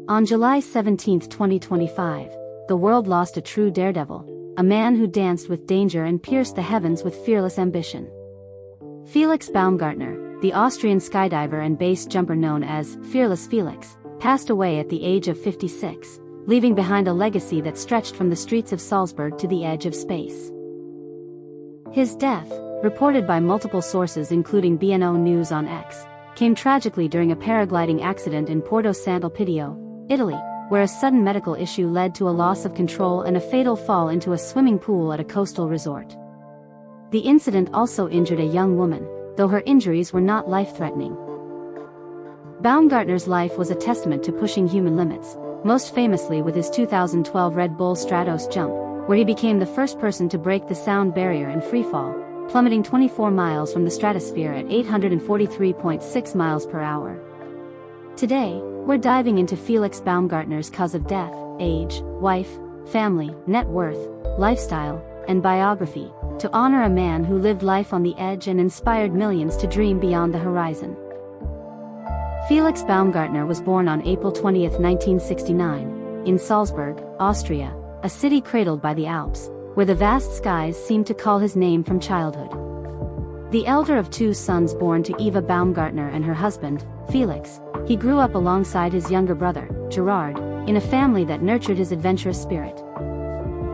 On July 17, 2025, the world lost a true daredevil, a man who danced with danger and pierced the heavens with fearless ambition. Felix Baumgartner, the Austrian skydiver and base jumper known as Fearless Felix, passed away at the age of 56, leaving behind a legacy that stretched from the streets of Salzburg to the edge of space. His death, reported by multiple sources including BNO News on X, came tragically during a paragliding accident in Porto Sant'Elpidio, Italy, where a sudden medical issue led to a loss of control and a fatal fall into a swimming pool at a coastal resort. The incident also injured a young woman, though her injuries were not life-threatening. Baumgartner's life was a testament to pushing human limits, most famously with his 2012 Red Bull Stratos jump, where he became the first person to break the sound barrier in freefall, plummeting 24 miles from the stratosphere at 843.6 miles per hour. Today, we're diving into Felix Baumgartner's cause of death, age, wife, family, net worth, lifestyle, and biography, to honor a man who lived life on the edge and inspired millions to dream beyond the horizon. Felix Baumgartner was born on April 20, 1969, in Salzburg, Austria, a city cradled by the Alps, where the vast skies seemed to call his name from childhood. The elder of two sons born to Eva Baumgartner and her husband, Felix, he grew up alongside his younger brother, Gerard, in a family that nurtured his adventurous spirit.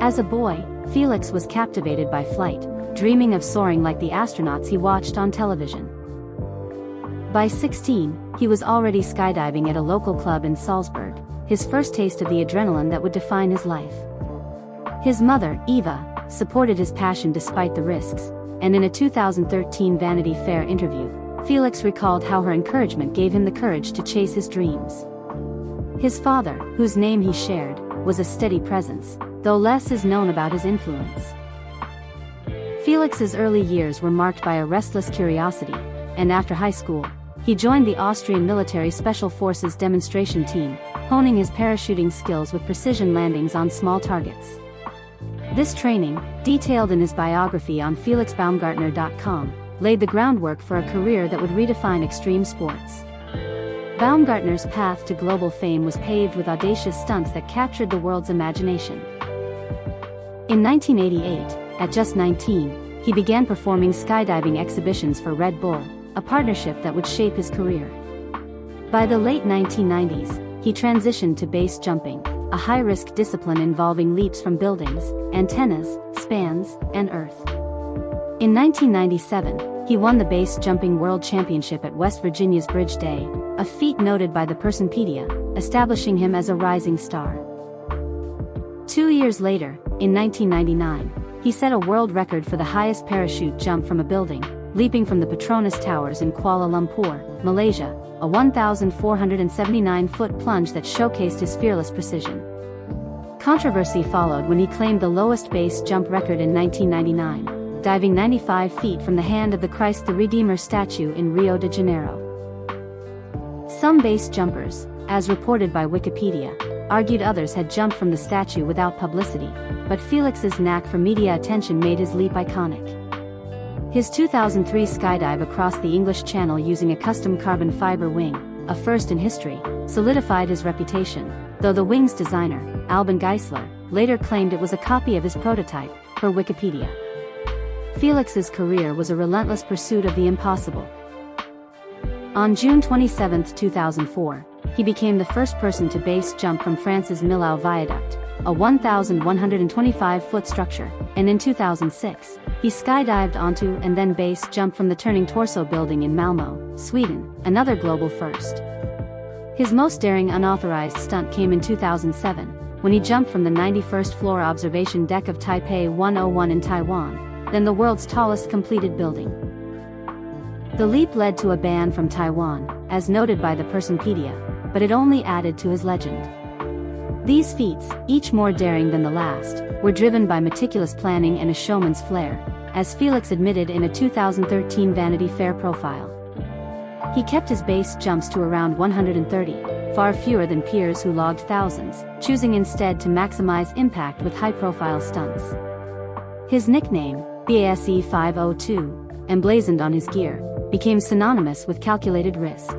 As a boy, Felix was captivated by flight, dreaming of soaring like the astronauts he watched on television. By 16, he was already skydiving at a local club in Salzburg, his first taste of the adrenaline that would define his life. His mother, Eva, supported his passion despite the risks, and in a 2013 Vanity Fair interview, Felix recalled how her encouragement gave him the courage to chase his dreams. His father, whose name he shared, was a steady presence, though less is known about his influence. Felix's early years were marked by a restless curiosity, and after high school, he joined the Austrian military special forces demonstration team, honing his parachuting skills with precision landings on small targets. This training, detailed in his biography on felixbaumgartner.com, laid the groundwork for a career that would redefine extreme sports. Baumgartner's path to global fame was paved with audacious stunts that captured the world's imagination. In 1988, at just 19, he began performing skydiving exhibitions for Red Bull, a partnership that would shape his career. By the late 1990s, he transitioned to base jumping, a high-risk discipline involving leaps from buildings, antennas, spans, and earth. In 1997, he won the base jumping world championship at West Virginia's Bridge Day, a feat noted by the Personpedia, establishing him as a rising star. 2 years later, in 1999, he set a world record for the highest parachute jump from a building, leaping from the Petronas Towers in Kuala Lumpur, Malaysia, a 1,479-foot plunge that showcased his fearless precision. Controversy followed when he claimed the lowest base jump record in 1999, diving 95 feet from the hand of the Christ the Redeemer statue in Rio de Janeiro. Some base jumpers, as reported by Wikipedia, argued others had jumped from the statue without publicity, but Felix's knack for media attention made his leap iconic. His 2003 skydive across the English Channel using a custom carbon fiber wing, a first in history, solidified his reputation, though the wing's designer, Albin Geisler, later claimed it was a copy of his prototype, per Wikipedia. Felix's career was a relentless pursuit of the impossible. On June 27, 2004, he became the first person to base jump from France's Millau Viaduct, a 1,125-foot structure, and in 2006, he skydived onto and then base jumped from the Turning Torso building in Malmö, Sweden, another global first. His most daring unauthorized stunt came in 2007, when he jumped from the 91st floor observation deck of Taipei 101 in Taiwan, then the world's tallest completed building. The leap led to a ban from Taiwan, as noted by the Personpedia, but it only added to his legend. These feats, each more daring than the last, were driven by meticulous planning and a showman's flair, as Felix admitted in a 2013 Vanity Fair profile. He kept his base jumps to around 130, far fewer than peers who logged thousands, choosing instead to maximize impact with high-profile stunts. His nickname, BASE 502, emblazoned on his gear, became synonymous with calculated risk.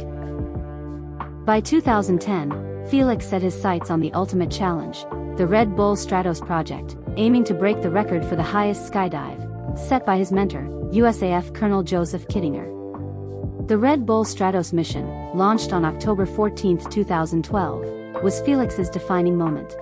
By 2010, Felix set his sights on the ultimate challenge, the Red Bull Stratos project, aiming to break the record for the highest skydive, set by his mentor, USAF Colonel Joseph Kittinger. The Red Bull Stratos mission, launched on October 14, 2012, was Felix's defining moment.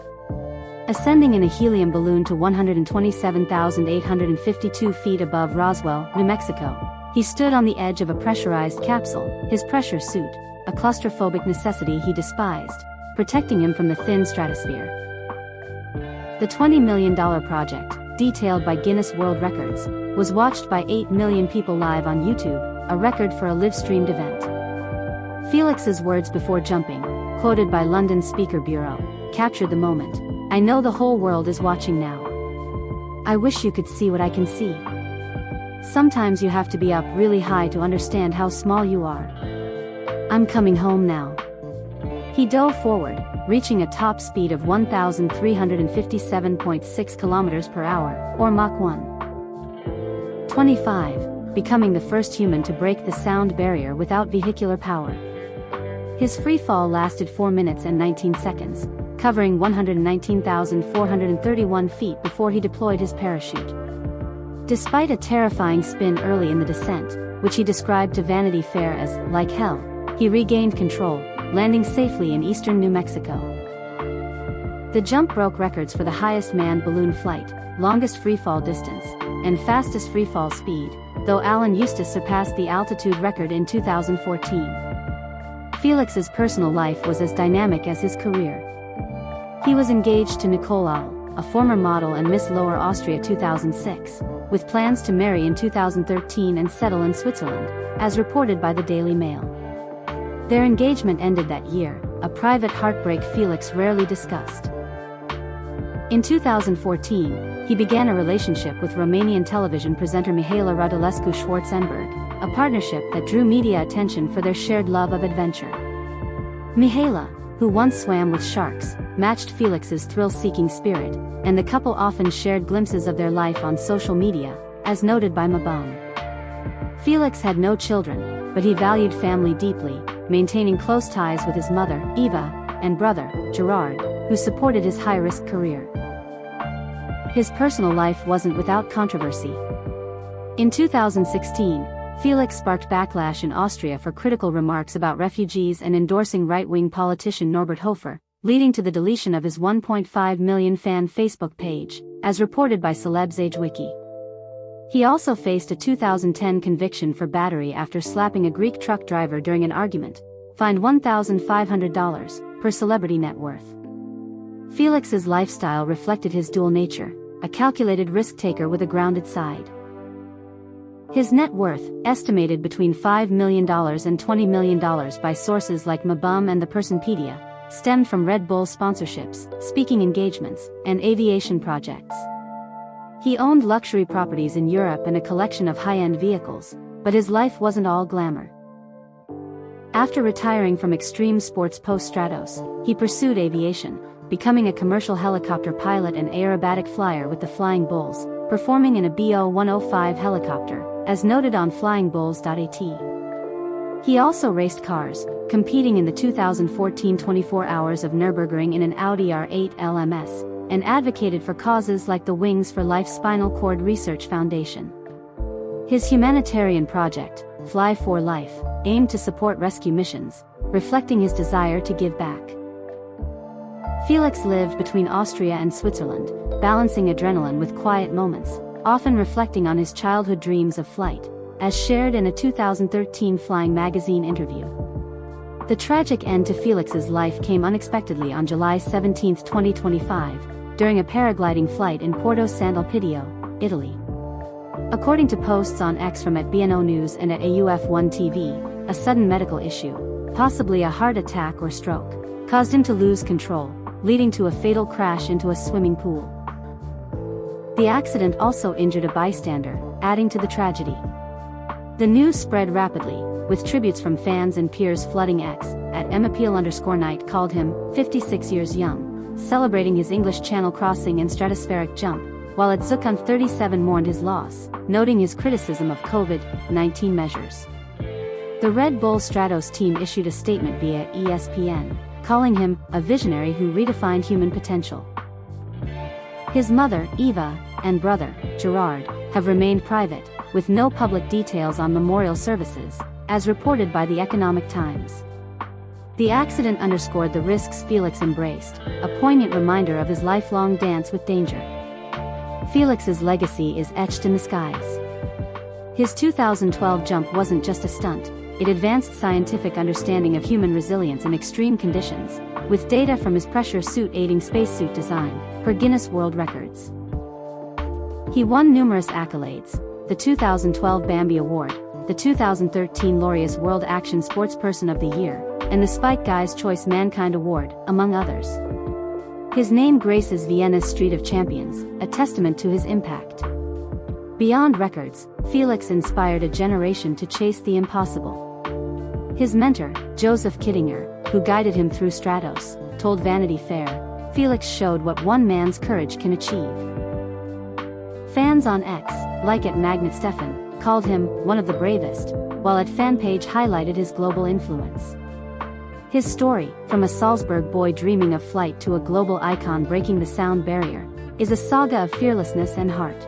Ascending in a helium balloon to 127,852 feet above Roswell, New Mexico, he stood on the edge of a pressurized capsule, his pressure suit, a claustrophobic necessity he despised, protecting him from the thin stratosphere. The $20 million project, detailed by Guinness World Records, was watched by 8 million people live on YouTube, a record for a live-streamed event. Felix's words before jumping, quoted by London Speaker Bureau, captured the moment. "I know the whole world is watching now. I wish you could see what I can see. Sometimes you have to be up really high to understand how small you are. I'm coming home now." He dove forward, reaching a top speed of 1,357.6 km per hour, or Mach 1. 25, becoming the first human to break the sound barrier without vehicular power. His free fall lasted 4 minutes and 19 seconds, covering 119,431 feet before he deployed his parachute. Despite a terrifying spin early in the descent, which he described to Vanity Fair as "like hell," he regained control, landing safely in eastern New Mexico. The jump broke records for the highest manned balloon flight, longest freefall distance, and fastest freefall speed, though Alan Eustace surpassed the altitude record in 2014. Felix's personal life was as dynamic as his career. He was engaged to Nicole Ahl, a former model and Miss Lower Austria 2006, with plans to marry in 2013 and settle in Switzerland, as reported by the Daily Mail. Their engagement ended that year, a private heartbreak Felix rarely discussed. In 2014, he began a relationship with Romanian television presenter Mihaela Radulescu-Schwarzenberg, a partnership that drew media attention for their shared love of adventure. Mihaela, who once swam with sharks, matched Felix's thrill-seeking spirit, and the couple often shared glimpses of their life on social media, as noted by Mabon. Felix had no children, but he valued family deeply, maintaining close ties with his mother, Eva, and brother, Gerard, who supported his high-risk career. His personal life wasn't without controversy. In 2016, Felix sparked backlash in Austria for critical remarks about refugees and endorsing right-wing politician Norbert Hofer, leading to the deletion of his 1.5 million fan Facebook page, as reported by Celebs Age Wiki. He also faced a 2010 conviction for battery after slapping a Greek truck driver during an argument, fined $1,500, per Celebrity Net Worth. Felix's lifestyle reflected his dual nature, a calculated risk-taker with a grounded side. His net worth, estimated between $5 million and $20 million by sources like Mabum and the Personpedia, stemmed from Red Bull sponsorships, speaking engagements, and aviation projects. He owned luxury properties in Europe and a collection of high-end vehicles, but his life wasn't all glamour. After retiring from extreme sports post-Stratos, he pursued aviation, becoming a commercial helicopter pilot and aerobatic flyer with the Flying Bulls, performing in a Bo-105 helicopter, as noted on flyingbulls.at. He also raced cars, competing in the 2014 24 Hours of Nürburgring in an Audi R8 LMS, and advocated for causes like the Wings for Life Spinal Cord Research Foundation. His humanitarian project, Fly for Life, aimed to support rescue missions, reflecting his desire to give back. Felix lived between Austria and Switzerland, balancing adrenaline with quiet moments, often reflecting on his childhood dreams of flight, as shared in a 2013 Flying magazine interview. The tragic end to Felix's life came unexpectedly on July 17, 2025, during a paragliding flight in Porto Sant'Elpidio, Italy. According to posts on X from @BNO News and at AUF1 TV, a sudden medical issue, possibly a heart attack or stroke, caused him to lose control, leading to a fatal crash into a swimming pool. The accident also injured a bystander, adding to the tragedy. The news spread rapidly, with tributes from fans and peers flooding X, at @Emapeel_night called him 56 years young, celebrating his English Channel crossing and stratospheric jump, while at Zukunft37 mourned his loss, noting his criticism of COVID-19 measures. The Red Bull Stratos team issued a statement via ESPN, calling him a visionary who redefined human potential. His mother, Eva, and brother, Gerard, have remained private, with no public details on memorial services, as reported by the Economic Times. The accident underscored the risks Felix embraced, a poignant reminder of his lifelong dance with danger. Felix's legacy is etched in the skies. His 2012 jump wasn't just a stunt, it advanced scientific understanding of human resilience in extreme conditions, with data from his pressure suit aiding spacesuit design, per Guinness World Records. He won numerous accolades: the 2012 Bambi Award, the 2013 Laureus World Action Sportsperson of the Year, and the Spike Guy's Choice Mankind Award, among others. His name graces Vienna's Street of Champions, a testament to his impact. Beyond records, Felix inspired a generation to chase the impossible. His mentor, Joseph Kittinger, who guided him through Stratos, told Vanity Fair, "Felix showed what one man's courage can achieve." Fans on X, like at Magnet Stefan, called him one of the bravest, while at Fanpage highlighted his global influence. His story, from a Salzburg boy dreaming of flight to a global icon breaking the sound barrier, is a saga of fearlessness and heart.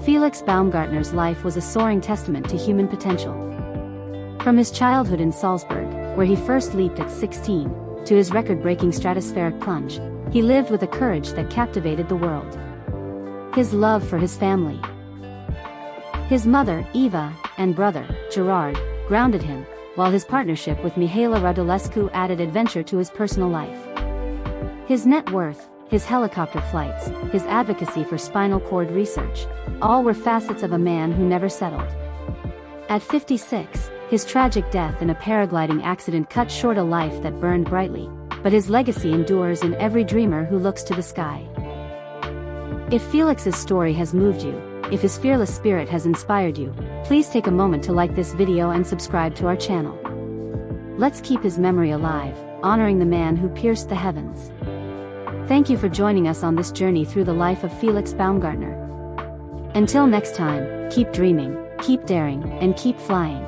Felix Baumgartner's life was a soaring testament to human potential. From his childhood in Salzburg, where he first leaped at 16, to his record-breaking stratospheric plunge, he lived with a courage that captivated the world. His love for his family. His mother, Eva, and brother, Gerard, grounded him, while his partnership with Mihaela Radulescu added adventure to his personal life. His net worth, his helicopter flights, his advocacy for spinal cord research, all were facets of a man who never settled. At 56, his tragic death in a paragliding accident cut short a life that burned brightly, but his legacy endures in every dreamer who looks to the sky. If Felix's story has moved you, if his fearless spirit has inspired you, please take a moment to like this video and subscribe to our channel. Let's keep his memory alive, honoring the man who pierced the heavens. Thank you for joining us on this journey through the life of Felix Baumgartner. Until next time, keep dreaming, keep daring, and keep flying.